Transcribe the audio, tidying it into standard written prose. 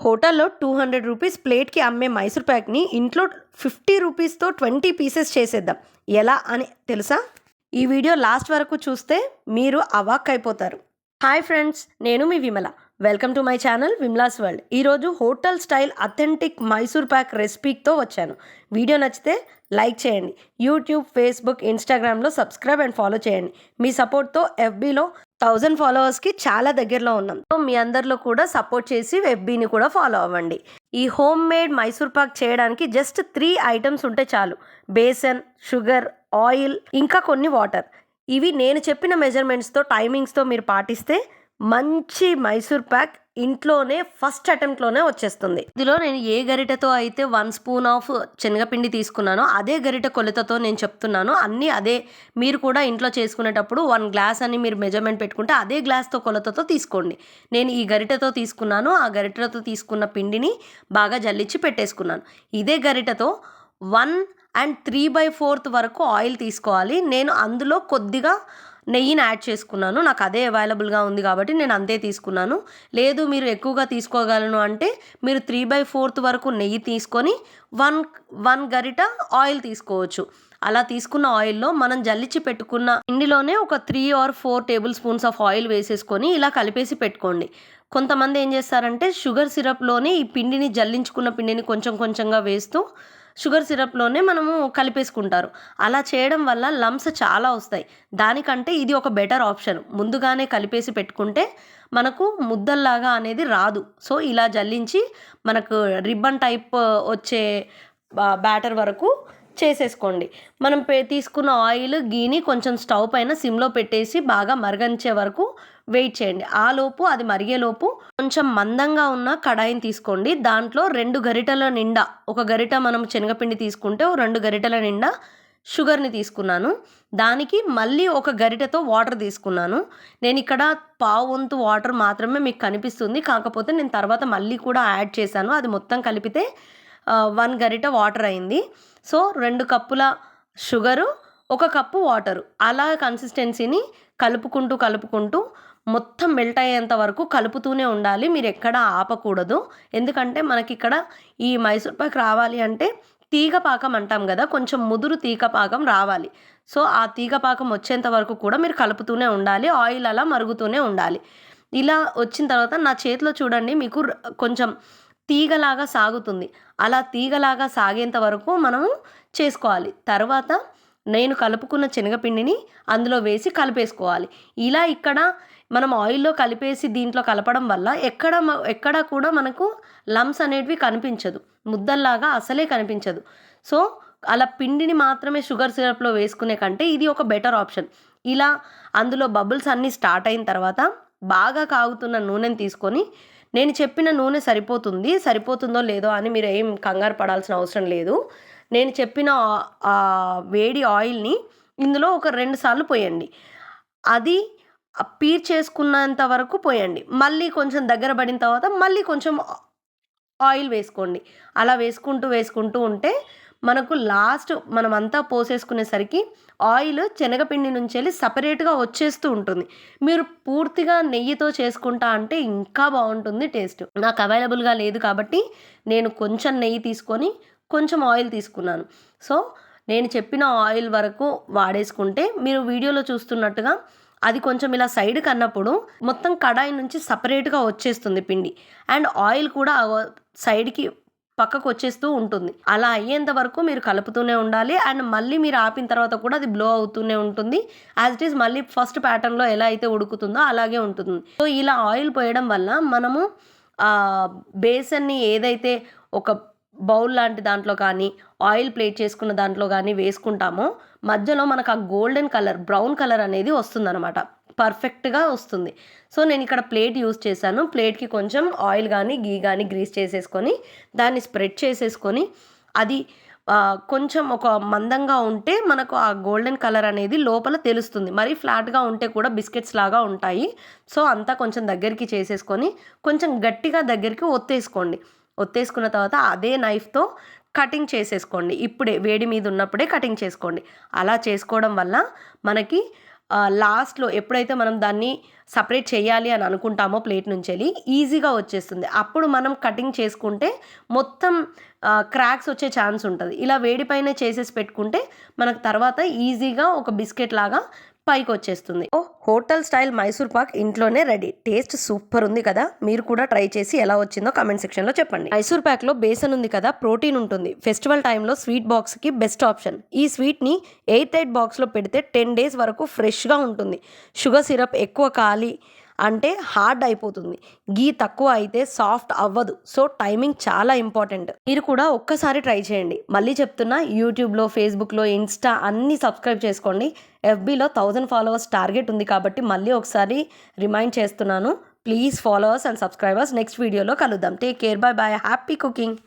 హోటల్లో 200 రూపీస్ ప్లేట్‌కి అమ్మే మైసూర్ పాక్‌ని ఇంట్లో 50 రూపీస్‌తో 20 పీసెస్ చేసేద్దాం. ఎలా అని తెలుసా? ఈ వీడియో లాస్ట్ వరకు చూస్తే మీరు అవాక్కయిపోతారు. Hi friends! నేను మీ Vimala. Welcome to my channel Vimla's world. ఈరోజు hotel style authentic Mysore pak రెసిపీతో వచ్చాను. వీడియో నచ్చితే లైక్ చేయండి. యూట్యూబ్, ఫేస్బుక్, ఇన్‌స్టాగ్రామ్‌లో సబ్స్క్రైబ్ అండ్ ఫాలో చేయండి. మీ సపోర్ట్‌తో ఎఫ్‌బీలో 1000 ఫాలోవర్స్‌కి చాలా దగ్గరలో ఉన్నాం. సో మీ అందరిలో కూడా సపోర్ట్ చేసి ఎఫ్‌బీని కూడా ఫాలో అవ్వండి. ఈ హోమ్ మేడ్ మైసూర్ పాక్ చేయడానికి జస్ట్ 3 ఐటమ్స్ ఉంటే చాలు. బేసన్, షుగర్, ఆయిల్, ఇంకా కొన్ని వాటర్. ఇవి నేను చెప్పిన మెజర్మెంట్స్‌తో, టైమింగ్స్‌తో మీరు పాటిస్తే మంచి మైసూర్ పాక్ ఇంట్లోనే ఫస్ట్ అటెంప్ట్‌లోనే వచ్చేస్తుంది. ఇందులో నేను ఏ గరిటెతో అయితే 1 స్పూన్ ఆఫ్ శనగపిండి తీసుకున్నానో అదే గరిటె కొలతతో నేను చెప్తున్నాను. అన్నీ అదే. మీరు కూడా ఇంట్లో చేసుకునేటప్పుడు 1 గ్లాస్ అని మీరు మెజర్మెంట్ పెట్టుకుంటే అదే గ్లాస్‌తో కొలతతో తీసుకోండి. నేను ఈ గరిటెతో తీసుకున్నాను. ఆ గరిటెతో తీసుకున్న పిండిని బాగా జల్లించి పెట్టేసుకున్నాను. ఇదే గరిటెతో 1 అండ్ 3/4 వరకు ఆయిల్ తీసుకోవాలి. నేను అందులో కొద్దిగా నెయ్యిని యాడ్ చేసుకున్నాను. నాకు అదే అవైలబుల్గా ఉంది కాబట్టి నేను అంతే తీసుకున్నాను. లేదు మీరు ఎక్కువగా తీసుకోగలను అంటే మీరు 3/4 వరకు నెయ్యి తీసుకొని 1 గరిట ఆయిల్ తీసుకోవచ్చు. అలా తీసుకున్న ఆయిల్లో మనం జల్లించి పెట్టుకున్న పిండిలోనే ఒక 3 or 4 tablespoons of oil వేసేసుకొని ఇలా కలిపేసి పెట్టుకోండి. కొంతమంది ఏం చేస్తారంటే షుగర్ సిరప్లోనే ఈ పిండిని జల్లించుకున్న పిండిని కొంచెం కొంచెంగా వేస్తూ షుగర్ సిరప్లోనే మనము కలిపేసుకుంటారు. అలా చేయడం వల్ల లంప్స్ చాలా వస్తాయి. దానికంటే ఇది ఒక బెటర్ ఆప్షన్. ముందుగానే కలిపేసి పెట్టుకుంటే మనకు ముద్దల్లాగా అనేది రాదు. సో ఇలా జల్లించి మనకు రిబ్బన్ టైప్ వచ్చే బ్యాటర్ వరకు చేసేసుకోండి. మనం తీసుకున్న ఆయిల్, గీని కొంచెం స్టవ్ పైన సిమ్లో పెట్టేసి బాగా మరగంచే వరకు వెయిట్ చేయండి. ఆలోపు అది మరిగేలోపు కొంచెం మందంగా ఉన్న కడాయిని తీసుకోండి. దాంట్లో 2 గరిటెల నిండా, ఒక గరిట మనం శనగపిండి తీసుకుంటే 2 గరిటెల నిండా షుగర్ని తీసుకున్నాను. దానికి మళ్ళీ ఒక గరిటెతో వాటర్ తీసుకున్నాను. నేను ఇక్కడ పావు వంతు వాటర్ మాత్రమే మీకు కనిపిస్తుంది. కాకపోతే నేను తర్వాత మళ్ళీ కూడా యాడ్ చేశాను. అది మొత్తం కలిపితే 1 గరిట వాటర్ అయింది. సో 2 కప్పుల షుగరు, 1 కప్పు వాటరు, అలా కన్సిస్టెన్సీని కలుపుకుంటూ మొత్తం మెల్ట్ అయ్యేంత వరకు కలుపుతూనే ఉండాలి. మీరు ఎక్కడ ఆపకూడదు. ఎందుకంటే మనకి ఇక్కడ ఈ మైసూర్ పాక్ రావాలి అంటే తీగ పాకం అంటాం కదా, కొంచెం ముదురు తీగ పాకం రావాలి. సో ఆ తీగ పాకం వచ్చేంత వరకు కూడా మీరు కలుపుతూనే ఉండాలి. ఆయిల్ అలా మరుగుతూనే ఉండాలి. ఇలా వచ్చిన తర్వాత నా చేతిలో చూడండి మీకు కొంచెం తీగలాగా సాగుతుంది. అలా తీగలాగా సాగేంత వరకు మనము చేసుకోవాలి. తర్వాత నేను కలుపుకున్న శనగపిండిని అందులో వేసి కలిపేసుకోవాలి. ఇలా ఇక్కడ మనం ఆయిల్లో కలిపేసి దీంట్లో కలపడం వల్ల ఎక్కడ కూడా మనకు లంప్స్ అనేటివి కనిపించదు. ముద్దల్లాగా అసలే కనిపించదు. సో అలా పిండిని మాత్రమే షుగర్ సిరప్లో వేసుకునే కంటే ఇది ఒక బెటర్ ఆప్షన్. ఇలా అందులో బబుల్స్ అన్నీ స్టార్ట్ అయిన తర్వాత బాగా కాగుతున్న నూనెని తీసుకొని, నేను చెప్పిన నూనె సరిపోతుందో లేదో అని మీరు ఏం కంగారు పడాల్సిన అవసరం లేదు. నేను చెప్పిన వేడి ఆయిల్ని ఇందులో ఒక 2 సార్లు పోయండి. అది పీల్చేసుకున్నంత వరకు పోయండి. మళ్ళీ కొంచెం దగ్గర పడిన తర్వాత మళ్ళీ కొంచెం ఆయిల్ వేసుకోండి. అలా వేసుకుంటూ ఉంటే మనకు లాస్ట్ మనమంతా పోసేసుకునేసరికి ఆయిల్ శనగపిండి నుంచెళ్ళి సపరేట్గా వచ్చేస్తూ ఉంటుంది. మీరు పూర్తిగా నెయ్యితో చేసుకుంటా అంటే ఇంకా బాగుంటుంది టేస్ట్. నాకు అవైలబుల్గా లేదు కాబట్టి నేను కొంచెం నెయ్యి తీసుకొని కొంచెం ఆయిల్ తీసుకున్నాను. సో నేను చెప్పిన ఆయిల్ వరకు వాడేసుకుంటే మీరు వీడియోలో చూస్తున్నట్టుగా అది కొంచెం ఇలా సైడ్కి అన్నప్పుడు మొత్తం కడాయి నుంచి సపరేట్గా వచ్చేస్తుంది పిండి. అండ్ ఆయిల్ కూడా సైడ్కి పక్కకు వచ్చేస్తూ ఉంటుంది. అలా అయ్యేంత వరకు మీరు కలుపుతూనే ఉండాలి. అండ్ మళ్ళీ మీరు ఆపిన తర్వాత కూడా అది బ్లో అవుతూనే ఉంటుంది. యాజ్ ఇట్ ఈస్ మళ్ళీ ఫస్ట్ ప్యాటర్న్లో ఎలా అయితే ఉడుకుతుందో అలాగే ఉంటుంది. సో ఇలా ఆయిల్ పోయడం వల్ల మనము బేసన్ని ఏదైతే ఒక బౌల్ లాంటి దాంట్లో కానీ, ఆయిల్ ప్లేట్ చేసుకున్న దాంట్లో కానీ వేసుకుంటామో మధ్యలో మనకు ఆ గోల్డెన్ కలర్, బ్రౌన్ కలర్ అనేది వస్తుందన్నమాట. పర్ఫెక్ట్గా వస్తుంది. సో నేను ఇక్కడ ప్లేట్ యూజ్ చేశాను. ప్లేట్కి కొంచెం ఆయిల్ కానీ, గీ కానీ గ్రీస్ చేసేసుకొని దాన్ని స్ప్రెడ్ చేసేసుకొని అది కొంచెం ఒక మందంగా ఉంటే మనకు ఆ గోల్డెన్ కలర్ అనేది లోపల తెలుస్తుంది. మరీ ఫ్లాట్గా ఉంటే కూడా బిస్కెట్స్ లాగా ఉంటాయి. సో అంతా కొంచెం దగ్గరికి చేసేసుకొని కొంచెం గట్టిగా దగ్గరికి ఒత్తేసుకున్న తర్వాత అదే నైఫ్తో కటింగ్ చేసేసుకోండి. ఇప్పుడే వేడి మీద ఉన్నప్పుడే కటింగ్ చేసుకోండి. అలా చేసుకోవడం వల్ల మనకి లాస్ట్‌లో ఎప్పుడైతే మనం దాన్ని సెపరేట్ చేయాలి అని అనుకుంటామో ప్లేట్ నుంచెళ్ళి ఈజీగా వచ్చేస్తుంది. అప్పుడు మనం కటింగ్ చేసుకుంటే మొత్తం క్రాక్స్ వచ్చే ఛాన్స్ ఉంటది. ఇలా వేడి పైన చేసేసి పెట్టుకుంటే మనకు తర్వాత ఈజీగా ఒక బిస్కెట్ లాగా పైకొచ్చేస్తుంది. హోటల్ స్టైల్ మైసూర్ పాక్ ఇంట్లోనే రెడీ. టేస్ట్ సూపర్ ఉంది కదా! మీరు కూడా ట్రై చేసి ఎలా వచ్చిందో కామెంట్ సెక్షన్‌లో చెప్పండి. మైసూర్ పాక్‌లో బేసన్ ఉంది కదా, ప్రోటీన్ ఉంటుంది. ఫెస్టివల్ టైంలో స్వీట్ బాక్స్‌కి బెస్ట్ ఆప్షన్. ఈ స్వీట్‌ని ఎయిర్ టైట్ బాక్స్‌లో పెడితే 10 డేస్ వరకు ఫ్రెష్‌గా ఉంటుంది. షుగర్ సిరప్ ఎక్కువ కాలి అంటే హార్డ్ అయిపోతుంది. గీ తక్కువ అయితే సాఫ్ట్ అవ్వదు. సో టైమింగ్ చాలా ఇంపార్టెంట్. మీరు కూడా ఒక్కసారి ట్రై చేయండి. మళ్ళీ చెప్తున్నా, యూట్యూబ్‌లో, ఫేస్‌బుక్‌లో, ఇన్‌స్టా అన్నీ సబ్స్క్రైబ్ చేసుకోండి. ఎఫ్‌బీలో 1000 ఫాలోవర్స్ టార్గెట్ ఉంది కాబట్టి మళ్ళీ ఒకసారి రిమైండ్ చేస్తున్నాను. Please follow us and subscribe us. Next వీడియోలో కలుద్దాం. Take care. Bye bye. Happy cooking.